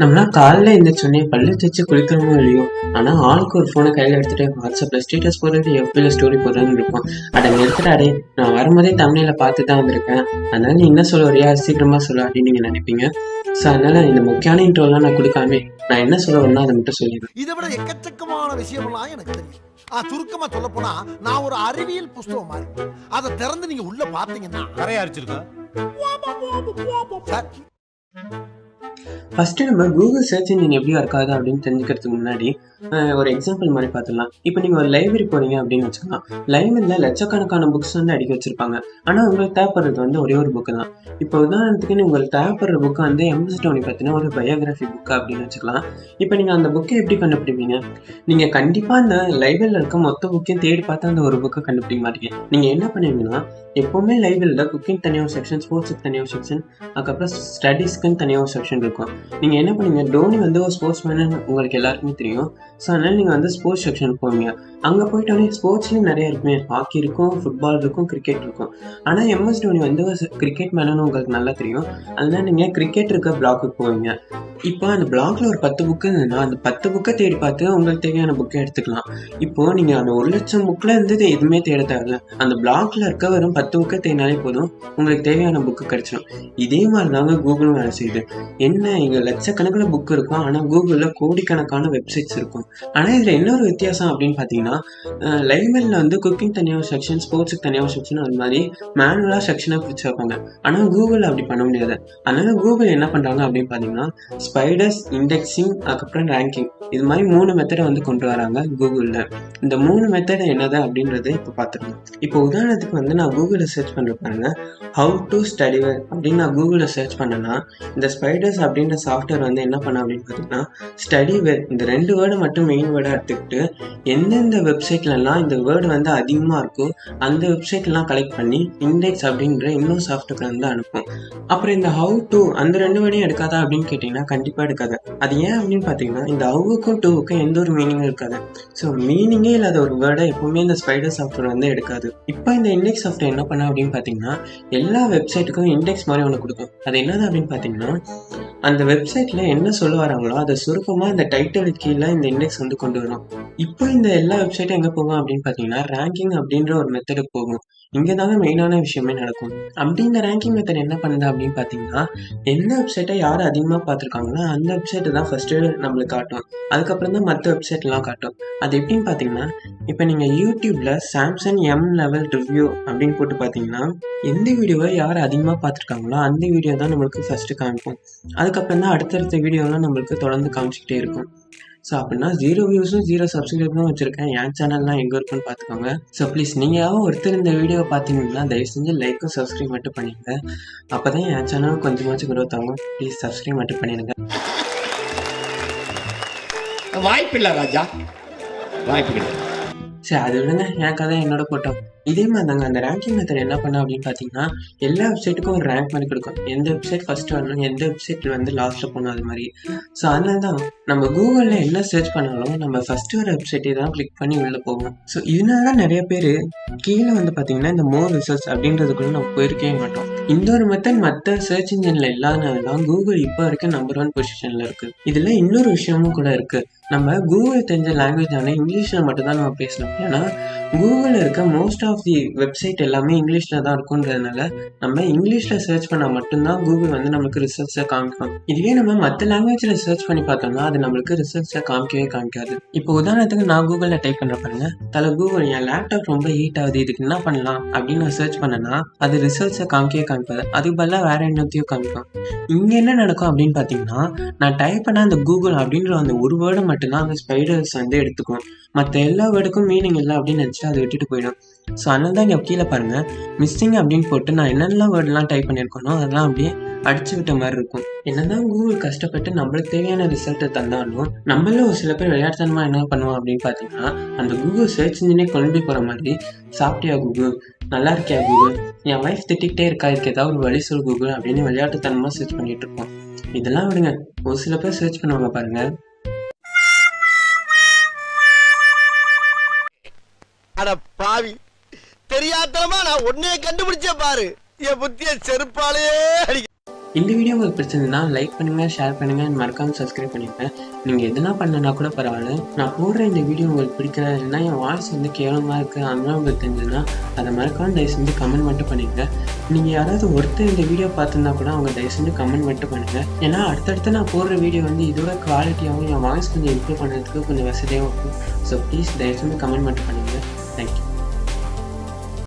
நம்மலாம் காலைல எந்திரிச்சோடனே பல்லு தேய்ச்சு குளிக்கிறோமோ இல்லையோ, ஆனா ஆளுக்கு ஒரு ஃபோனை கையில எடுத்துட்டு வாட்ஸ்அப்ல ஸ்டேட்டஸ் போடுறது, எஃபில ஸ்டோரி போடுறதுன்னு இருக்கும். அட நிறுத்துடா டேய், நான் வரும்போதே தம்ப்நெயில பார்த்து தான் வந்திருக்கேன். அதனால நீ என்ன சொல்ல வரியா, சீக்கிரமா சொல்லு அப்படின்னு நீங்க நினைப்பீங்க. ஸோ அதனால இந்த முக்கியமான இன்ட்ரோலாம் நான் கொடுக்காம நான் என்ன சொல்ல வரேனோ அதை மட்டும் சொல்லிடுறேன். இதை விட எக்கச்சக்கமான விஷயமெல்லாம் எனக்கு தெரியும். சுருக்கமா சொல்ல போனா நான் ஒரு அறிவியல் புஸ்தகம் மாதிரி. அதை திறந்து நீங்க உள்ள பாத்தீங்கன்னா கரையா அரிச்சிருக்கா சார். ஃபர்ஸ்ட் நம்ம கூகுள் சர்ச் இன்ஜின் எப்படியா இருக்காது அப்படின்னு தெரிஞ்சுக்கிறதுக்கு முன்னாடி ஒரு எக்ஸாம்பிள் மாதிரி பார்த்துடலாம். இப்போ நீங்கள் ஒரு லைப்ரரி போறீங்க அப்படின்னு வச்சுக்கலாம். லைப்ரரியில் லட்சக்கணக்கான புக்ஸ் வந்து அடுக்கி வச்சிருப்பாங்க. ஆனால் உங்களுக்கு தேவைப்படுறது வந்து ஒரே ஒரு புக்கு தான். இப்போ உதாரணத்துக்கு உங்களுக்கு தேவைப்படுற புக்கு வந்து எம்எஸ் டோனி பற்றின ஒரு பயோகிராஃபி புக்கு அப்படின்னு வச்சுக்கலாம். இப்போ நீங்கள் அந்த புக்கை எப்படி கண்டுபிடிப்பீங்க? நீங்கள் கண்டிப்பாக அந்த லைப்ரரியில் இருக்க மொத்த புக்கையும் தேடி பார்த்து அந்த ஒரு புக்கை கண்டுபிடிக்க மாட்டீங்க. நீங்கள் என்ன பண்ணுவீங்கன்னா, எப்போவுமே லைப்ரரியில் குக்கிங் தனியாக ஒரு செக்ஷன், ஸ்போர்ட்ஸுக்கு தனியாக ஒரு செக்ஷன், அதுக்கப்புறம் ஸ்டடீஸ்க்குன்னு தனியாக ஒரு செக்ஷன் இருக்கும். நீங்கள் என்ன பண்ணுவீங்க, டோனி வந்து ஒரு ஸ்போர்ட்ஸ் மேனு உங்களுக்கு எல்லாருக்குமே தெரியும். ஸோ அதனால் நீங்கள் வந்து ஸ்போர்ட்ஸ் செக்ஷன் போவீங்க. அங்கே போயிட்டோன்னே ஸ்போர்ட்ஸ்லேயும் நிறைய இருக்குமே, ஹாக்கி இருக்கும், ஃபுட்பால் இருக்கும், கிரிக்கெட் இருக்கும். ஆனால் எம்எஸ் டோனி வந்து கிரிக்கெட் மேனுன்னு உங்களுக்கு நல்லா தெரியும். அதனால் நீங்கள் கிரிக்கெட் இருக்க பிளாக்குக்கு போவீங்க. இப்போ அந்த பிளாக்ல ஒரு 10 புக்கு இருந்ததுன்னா அந்த 10 புக்கை தேடி பார்த்து உங்களுக்கு தேவையான புக்கை எடுத்துக்கலாம். இப்போது நீங்கள் அந்த 1,00,000 புக்கில் இருந்து எதுவுமே தேட தேவையில்ல. அந்த பிளாக்ல இருக்க வெறும் 10 புக்கை தேடினாலே போதும், உங்களுக்கு தேவையான புக்கு கிடைச்சிடும். இதே மாதிரி தாங்க கூகுளும் வேலை செய்யுது. என்ன, இங்கே லட்சக்கணக்கில் புக் இருக்கும், ஆனால் கூகுளில் கோடிக்கணக்கான வெப்சைட்ஸ் இருக்கும். ஆனால் இதில் இன்னொரு வித்தியாசம் அப்படின்னு பார்த்தீங்கன்னா, லைப்ரரியில் வந்து குக்கிங் தனியாக ஒரு செக்ஷன், ஸ்போர்ட்ஸுக்கு தனியாக ஒரு செக்ஷன், அது மாதிரி மேனுவலாக செக்ஷனாக பிரிச்சு வைப்பாங்க. ஆனால் கூகுளில் அப்படி பண்ண முடியாது. அதனால கூகுள் என்ன பண்ணுறாங்க அப்படின்னு பார்த்தீங்கன்னா, ஸ்பைடர்ஸ், இண்டெக்ஸிங், அதுக்கப்புறம் ரேங்கிங், இது மாதிரி 3 மெத்தடை வந்து கொண்டு வராங்க கூகுளில். இந்த 3 மெத்தட் என்னது அப்படின்றத இப்போ பார்த்துக்கலாம். இப்போ உதாரணத்துக்கு வந்து நான் கூகுளில் சர்ச் பண்ணுற பாருங்க, ஹவு டு ஸ்டடி வெல் அப்படின்னு நான் கூகுளில் சர்ச் பண்ணேன்னா, இந்த ஸ்பைடர்ஸ் அப்படின்ற சாஃப்ட்வேர் வந்து என்ன பண்ண அப்படின்னு பார்த்தீங்கன்னா, ஸ்டடி வெல் இந்த 2 வேர்டை மட்டும் மெயின் வேர்டாக எடுத்துக்கிட்டு எந்தெந்த வெப்சைட்லலாம் இந்த வேர்டு வந்து அதிகமாக இருக்கோ அந்த வெப்சைட்லாம் கலெக்ட் பண்ணி இண்டெக்ஸ் அப்படின்ற இன்னும் சாஃப்ட்வேர் வந்து அனுப்பும். அப்புறம் இந்த ஹவு டு அந்த 2 வேர்டையும் எடுக்காதா அப்படின்னு கேட்டிங்கன்னா கண்டிப்பாக எடுக்காது. அது ஏன் அப்படின்னு பார்த்தீங்கன்னா, இந்த ஹவுக்கும் டூவுக்கும் எந்த ஒரு மீனிங்கும் இருக்காது. ஸோ மீனிங்கே இல்லாத ஒரு வேர்டை எப்பவுமே இந்த ஸ்பைடர் சாஃப்ட்வேர் வந்து எடுக்காது. இப்போ இந்த இண்டெக்ஸ் சாஃப்ட்வேர் என்ன பண்ண அப்படின்னு பார்த்தீங்கன்னா, எல்லா வெப்சைட்டுக்கும் இண்டெக்ஸ் மாதிரி ஒன்று கொடுக்கும். அது என்னது அப்படின்னு பார்த்தீங்கன்னா, அந்த வெப்சைட்ல என்ன சொல்ல வராங்களோ அதை சுருக்கமாக இந்த டைட்டிலுக்கு கீழே இந்த இண்டெக்ஸ் வந்து கொண்டு வரும். இப்போ இந்த எல்லா வெப்சைட்டும் எங்கே போகும் அப்படின்னு பார்த்தீங்கன்னா, ரேங்கிங் அப்படின்ற ஒரு மெத்தடுக்கு போகும். இங்கே தாங்க மெயினான விஷயமே நடக்கும். அப்படி இந்த ரேங்கிங் மெத்தட் என்ன பண்ணுது அப்படின்னு பார்த்தீங்கன்னா, எந்த வெப்சைட்டை யார் அதிகமாக பார்த்துருக்காங்களோ அந்த வெப்சைட்டை தான் ஃபஸ்ட்டு நம்மளுக்கு காட்டும். அதுக்கப்புறம் தான் மற்ற வெப்சைட்லாம் காட்டும். அது எப்படின்னு பார்த்தீங்கன்னா, இப்போ நீங்கள் யூடியூப்ல சாம்சங் எம் லெவல் ரிவ்யூ அப்படின்னு போட்டு பார்த்தீங்கன்னா, எந்த வீடியோவை யார் அதிகமாக பார்த்துருக்காங்களோ அந்த வீடியோ தான் நம்மளுக்கு ஃபஸ்ட்டு காமிக்கும். அதுக்கப்புறம் தான் அடுத்தடுத்த வீடியோலாம் நம்மளுக்கு தொடர்ந்து காமிச்சிக்கிட்டே இருக்கும். ஸோ அப்படின்னா 0 வியூஸும் 0 சப்ஸ்கிரைபரும் வச்சுருக்கேன். என் சேனல்லாம் எங்கே இருக்குன்னு பார்த்துக்கோங்க. ஸோ ப்ளீஸ் நீங்கள் ஒருத்தர் இந்த வீடியோவை பார்த்தீங்கன்னா தயவு செஞ்சு லைக்கும் சப்ஸ்கிரைப் மட்டும் பண்ணிடுங்க. அப்போ தான் என் சேனல் கொஞ்சமாச்சும் growth ஆகும். ப்ளீஸ் சப்ஸ்கிரைப் மட்டும் பண்ணிடுங்க. வாய்ப்பில்லை ராஜா, வாய்ப்பு கிடையாது. சரி, அது விடுங்க, என் கதை என்னோட போட்டோம். இதே மாதிரி தாங்க அந்த ரேங்கிங் மெத்தட் என்ன பண்ண அப்படின்னு பார்த்தீங்கன்னா, எல்லா வெப்சைட்டுக்கும் ஒரு ரேங்க் மாதிரி கொடுக்கும். எந்த வெப்சைட் ஃபர்ஸ்ட் வரணும், எந்த வெப்சைட் வந்து லாஸ்ட்டில் போகணும், அது மாதிரி. ஸோ அதனால தான் நம்ம கூகுளில் என்ன சர்ச் பண்ணாலும் நம்ம ஃபஸ்ட்டு ஒரு வெப்சைட்டை தான் கிளிக் பண்ணி உள்ளே போவோம். ஸோ இதனால தான் நிறைய பேர் கீழே வந்து பார்த்தீங்கன்னா இந்த மோர் ரிசல்ட்ஸ் அப்படின்றதுக்குள்ள நம்ம போயிருக்கவே மாட்டோம். இந்த ஒரு மெத்தட் மற்ற சர்ச் இன்ஜினில் இல்லாதனால தான் கூகுள் இப்போ வரைக்கும் நம்பர் 1 பொசிஷனில் இருக்குது. இதில் இன்னொரு விஷயமும் கூட இருக்குது. நம்ம கூகுள் தெரிஞ்ச லாங்குவேஜான இங்கிலீஷில் மட்டும்தான் நம்ம பேசணும். ஏன்னா கூகுளில் இருக்க மோஸ்ட் ஆஃப் தி வெப்சைட் எல்லாமே இங்கிலீஷில் தான் இருக்குன்றதுனால நம்ம இங்கிலீஷில் சர்ச் பண்ணால் மட்டும்தான் கூகுள் வந்து நமக்கு ரிசல்ட்ஸை காமிக்கும். இதுவே நம்ம மற்ற லாங்குவேஜில் சர்ச் பண்ணி பார்த்தோம்னா அது நம்மளுக்கு ரிசல்ட்ஸை காமிக்காது. இப்போ உதாரணத்துக்கு நான் கூகுளில் டைப் பண்ணுற பாருங்க, கூகுள் என் லேப்டாப் ரொம்ப ஹீட் ஆகுது, இதுக்கு என்ன பண்ணலாம் அப்படின்னு நான் சர்ச் பண்ணேன்னா அது ரிசல்ட்ஸை காமிக்காது. அதுக்கு பதிலாக வேற என்னத்தையும் காமிக்கும். இங்கே என்ன நடக்கும் அப்படின்னு பார்த்தீங்கன்னா, நான் டைப் பண்ண அந்த கூகுள் அப்படின்ற அந்த ஒரு வேர்டை மட்டும்தான் அந்த ஸ்பைடர்ஸ் வந்து எடுத்துக்கும். மற்ற எல்லா வேர்டுக்கும் மீனிங் இல்லை அப்படின்னு நினச்சிட்டு அதை விட்டுட்டு போயிடும். ஸோ அதனால தான் இங்கே கீழே பாருங்கள், மிஸ்ஸிங் அப்படின்னு போட்டு நான் என்னெல்லாம் வேர்டெலாம் டைப் பண்ணியிருக்கோனோ அதெல்லாம் அப்படியே அடிச்சு விட்ட மாதிரி இருக்கும். என்னதான் கூகுள் கஷ்டப்பட்டு நம்மளுக்கு தேவையான ரிசல்ட்டை தந்தாலும் நம்மள ஒரு சில பேர் விளையாட்டுத்தனமா என்ன பண்ணுவோம் அப்படின்னு பார்த்தீங்கன்னா, அந்த கூகுள் சர்ச் இன்ஜினே கொண்டு போய் போகிற மாதிரி, சாப்பிட்டியா கூகுள், நல்லா இருக்கியா கூகுள், என் வைஃப் திட்டிகிட்டே இருக்கா, இதுக்கு ஏதாவது ஒரு வழி சொல் கூகுள் அப்படின்னு விளையாட்டுத்தனமாக சர்ச் பண்ணிட்டு இருப்போம். இதெல்லாம் விடுங்க, ஒரு சில பேர் சர்ச் பண்ணுவாங்க பாருங்க, அட பாவி, தெரியாதனமா நான் உன்னைய கண்டுபிடிச்சே பாரு, என் புத்திய செருப்பாலே அடி. இந்த வீடியோ உங்களுக்கு பிடிச்சிருந்ததுன்னா லைக் பண்ணுங்கள், ஷேர் பண்ணுங்கள், மறக்காமல் சப்ஸ்கிரைப் பண்ணிடுங்க. நீங்கள் எதுனா பண்ணனா கூட பரவாயில்ல. நான் போடுற இந்த வீடியோ உங்களுக்கு பிடிக்கல, இல்லைன்னா என் வாய்ஸ் வந்து கேவலமாக இருக்குது அதெல்லாம் உங்களுக்கு தெரிஞ்சதுன்னா அதை மறக்காமல் தயவு செஞ்சு கமெண்ட் மட்டும் பண்ணிடுங்க. நீங்கள் யாராவது ஒருத்தர் இந்த வீடியோ பார்த்துருந்தா கூட அவங்க தயவு செஞ்சு கமெண்ட் மட்டும் பண்ணுங்கள். ஏன்னா அடுத்தடுத்து நான் போடுற வீடியோ வந்து இதோட குவாலிட்டியாகவும் என் வாய்ஸ் கொஞ்சம் இம்ப்ரூவ் பண்ணுறதுக்கு கொஞ்சம் வசதியாகவும் இருக்கும். ஸோ ப்ளீஸ் தயவு செஞ்சு கமெண்ட் மட்டும் பண்ணுங்கள். தேங்க்யூ.